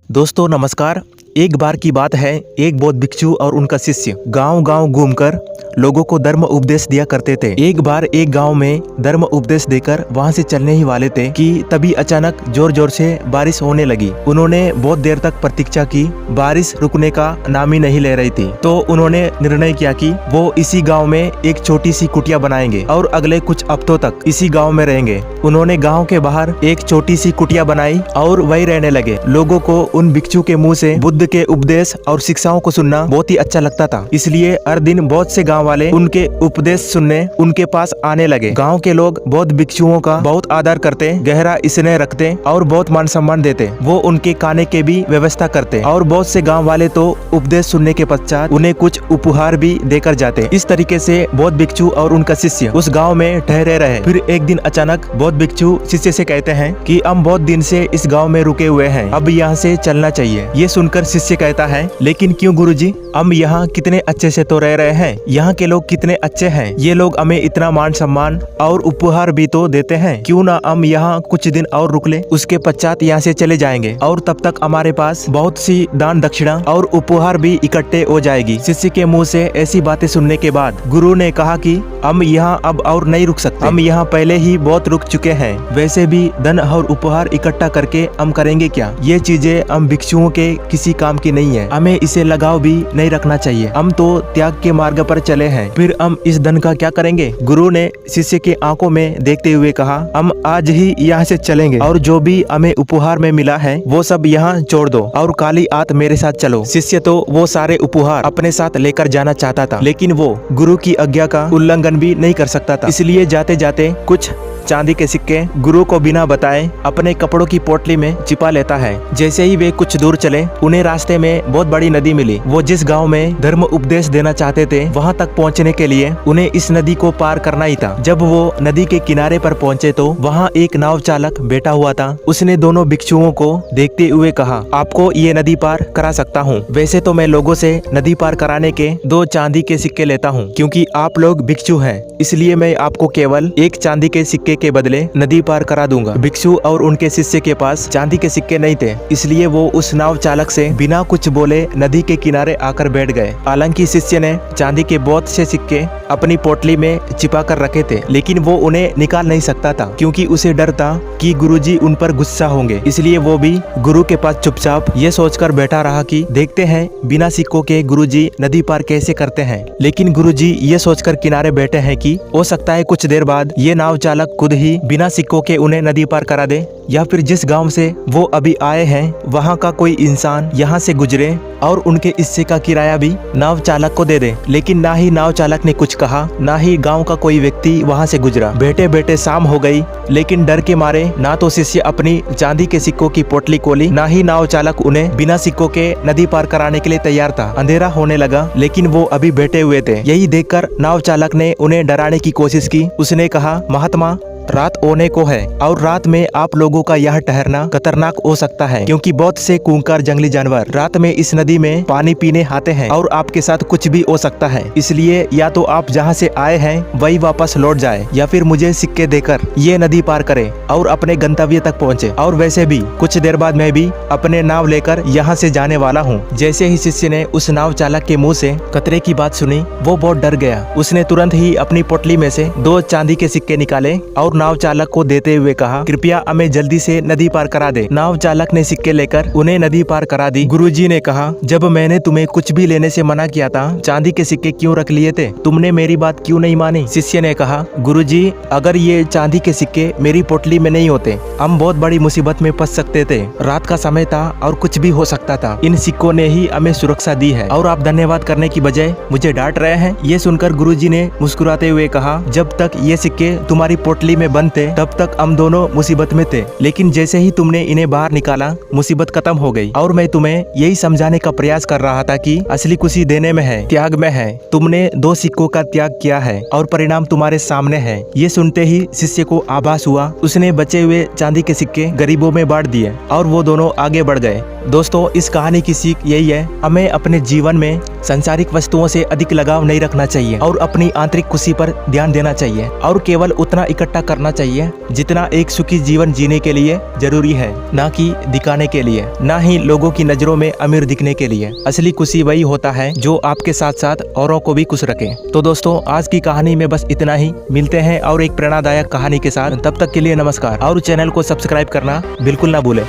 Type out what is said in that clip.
दोस्तों नमस्कार। एक बार की बात है, एक बौद्ध भिक्षु और उनका शिष्य गांव-गांव घूमकर लोगों को धर्म उपदेश दिया करते थे। एक बार एक गांव में धर्म उपदेश देकर वहां से चलने ही वाले थे कि तभी अचानक जोर-जोर से बारिश होने लगी। उन्होंने बहुत देर तक प्रतीक्षा की, बारिश रुकने का नाम ही नहीं ले रही थी। तो उन्होंने निर्णय किया कि वो इसी गाँव में एक छोटी सी कुटिया बनाएंगे और अगले कुछ हफ्तों तक इसी गाँव में रहेंगे। उन्होंने गाँव के बाहर एक छोटी सी कुटिया बनाई और वही रहने लगे। लोगों को उन भिक्षु के मुँह से बुद्ध के उपदेश और शिक्षाओं को सुनना बहुत ही अच्छा लगता था। इसलिए हर दिन बहुत से गांव वाले उनके उपदेश सुनने उनके पास आने लगे। गांव के लोग बौद्ध भिक्षुओं का बहुत आदर करते, गहरा स्नेह रखते और बहुत मान सम्मान देते। वो उनके खाने के भी व्यवस्था करते और बहुत से गांव वाले तो उपदेश सुनने के पश्चात उन्हें कुछ उपहार भी देकर जाते। इस तरीके से बौद्ध भिक्षु और उनका शिष्य उस गाँव में ठहरे रहे। फिर एक दिन अचानक बौद्ध भिक्षु शिष्य से कहते हैं कि हम बहुत दिन से इस गाँव में रुके हुए हैं, अब यहाँ से चलना चाहिए। ये सुनकर शिष्य कहता है, लेकिन क्यों गुरुजी, हम यहाँ कितने अच्छे से तो रह रहे हैं, यहाँ के लोग कितने अच्छे हैं, ये लोग हमें इतना मान सम्मान और उपहार भी तो देते हैं, क्यों ना हम यहाँ कुछ दिन और रुक ले, उसके पश्चात यहाँ से चले जाएंगे और तब तक हमारे पास बहुत सी दान दक्षिणा और उपहार भी इकट्ठे हो जाएगी। शिष्य के मुँह से ऐसी बातें सुनने के बाद गुरु ने कहा कि हम यहाँ अब और नहीं रुक सकते, हम यहाँ पहले ही बहुत रुक चुके हैं। वैसे भी धन और उपहार इकट्ठा करके हम करेंगे क्या, ये चीजें हम भिक्षुओं के किसी काम की नहीं है, हमें इसे लगाव भी नहीं रखना चाहिए। हम तो त्याग के मार्ग पर चले हैं, फिर हम इस धन का क्या करेंगे। गुरु ने शिष्य के आंखों में देखते हुए कहा, हम आज ही यहाँ से चलेंगे और जो भी हमें उपहार में मिला है वो सब यहाँ छोड़ दो और खाली हाथ मेरे साथ चलो। शिष्य तो वो सारे उपहार अपने साथ लेकर जाना चाहता था, लेकिन वो गुरु की आज्ञा का उल्लंघन भी नहीं कर सकता था। इसलिए जाते जाते कुछ चांदी के सिक्के गुरु को बिना बताए अपने कपड़ों की पोटली में छिपा लेता है। जैसे ही वे कुछ दूर चले, उन्हें रास्ते में बहुत बड़ी नदी मिली। वो जिस गांव में धर्म उपदेश देना चाहते थे वहां तक पहुंचने के लिए उन्हें इस नदी को पार करना ही था। जब वो नदी के किनारे पर पहुंचे तो वहां एक नाव चालक बैठा हुआ था। उसने दोनों भिक्षुओं को देखते हुए कहा, आपको ये नदी पार करा सकता हूँ। वैसे तो मैं लोगों से नदी पार कराने के 2 चांदी के सिक्के लेता हूँ, क्योंकि आप लोग भिक्षु हैं, इसलिए मैं आपको केवल 1 चांदी के सिक्के के बदले नदी पार करा दूंगा। भिक्षु और उनके शिष्य के पास चांदी के सिक्के नहीं थे, इसलिए वो उस नाव चालक से बिना कुछ बोले नदी के किनारे आकर बैठ गए। हालांकि शिष्य ने चांदी के बहुत से सिक्के अपनी पोटली में छिपा कर रखे थे, लेकिन वो उन्हें निकाल नहीं सकता था, क्योंकि उसे डर था कि गुरुजी उन पर गुस्सा होंगे। इसलिए वो भी गुरु के पास चुपचाप ये सोचकर बैठा रहा कि देखते हैं बिना सिक्कों के गुरुजी नदी पार कैसे करते हैं। लेकिन गुरुजी ये सोचकर किनारे बैठे हैं कि हो सकता है कुछ देर बाद ये नाव चालक खुद ही बिना सिक्कों के उन्हें नदी पार करा दे, या फिर जिस गांव से वो अभी आए हैं वहां का कोई इंसान यहाँ से गुजरे और उनके हिस्से का किराया भी नाव चालक को दे दे। लेकिन ना ही नाव चालक ने कुछ कहा, ना ही गांव का कोई व्यक्ति वहां से गुजरा। बैठे बैठे शाम हो गई, लेकिन डर के मारे ना तो शिष्य अपनी चांदी के सिक्कों की पोटली खोली, ना ही नाव चालक उन्हें बिना सिक्कों के नदी पार कराने के लिए तैयार था। अंधेरा होने लगा, लेकिन वो अभी बैठे हुए थे। यही देखकर नाव चालक ने उन्हें डराने की कोशिश की। उसने कहा, महात्मा, रात होने को है और रात में आप लोगों का यह ठहरना खतरनाक हो सकता है, क्योंकि बहुत से खूंखार जंगली जानवर रात में इस नदी में पानी पीने आते हैं और आपके साथ कुछ भी हो सकता है। इसलिए या तो आप जहां से आए हैं वही वापस लौट जाए, या फिर मुझे सिक्के देकर ये नदी पार करें और अपने गंतव्य तक पहुँचे। और वैसे भी कुछ देर बाद मैं भी अपने नाव लेकर यहाँ से जाने वाला हूँ। जैसे ही शिष्य ने उस नाव चालक के मुँह से खतरे की बात सुनी, वो बहुत डर गया। उसने तुरंत ही अपनी पोटली में से 2 चांदी के सिक्के निकाले और नाव चालक को देते हुए कहा, कृपया हमें जल्दी से नदी पार करा दे। नाव चालक ने सिक्के लेकर उन्हें नदी पार करा दी। गुरुजी ने कहा, जब मैंने तुम्हें कुछ भी लेने से मना किया था, चांदी के सिक्के क्यों रख लिए थे, तुमने मेरी बात क्यों नहीं मानी। शिष्य ने कहा, गुरुजी, अगर ये चांदी के सिक्के मेरी पोटली में नहीं होते हम बहुत बड़ी मुसीबत में फंस सकते थे। रात का समय था और कुछ भी हो सकता था। इन सिक्कों ने ही हमें सुरक्षा दी है और आप धन्यवाद करने की बजाय मुझे डांट रहे हैं। ये सुनकर गुरुजी ने मुस्कुराते हुए कहा, जब तक ये सिक्के तुम्हारी पोटली में बंद थे तब तक हम दोनों मुसीबत में थे, लेकिन जैसे ही तुमने इन्हें बाहर निकाला मुसीबत खत्म हो गई। और मैं तुम्हें यही समझाने का प्रयास कर रहा था कि असली खुशी देने में है, त्याग में है। तुमने 2 सिक्कों का त्याग किया है और परिणाम तुम्हारे सामने है। ये सुनते ही शिष्य को आभास हुआ। उसने बचे हुए चांदी के सिक्के गरीबों में बांट दिए और वो दोनों आगे बढ़ गए। दोस्तों, इस कहानी की सीख यही है, हमें अपने जीवन में संसारिक वस्तुओं से अधिक लगाव नहीं रखना चाहिए और अपनी आंतरिक खुशी पर ध्यान देना चाहिए और केवल उतना इकट्ठा करना चाहिए जितना एक सुखी जीवन जीने के लिए जरूरी है, ना कि दिखाने के लिए, ना ही लोगों की नजरों में अमीर दिखने के लिए। असली खुशी वही होता है जो आपके साथ साथ औरों को भी खुश रखे। तो दोस्तों, आज की कहानी में बस इतना ही। मिलते हैं और एक प्रेरणादायक कहानी के साथ। तब तक के लिए नमस्कार और चैनल को सब्सक्राइब करना बिल्कुल ना भूलें।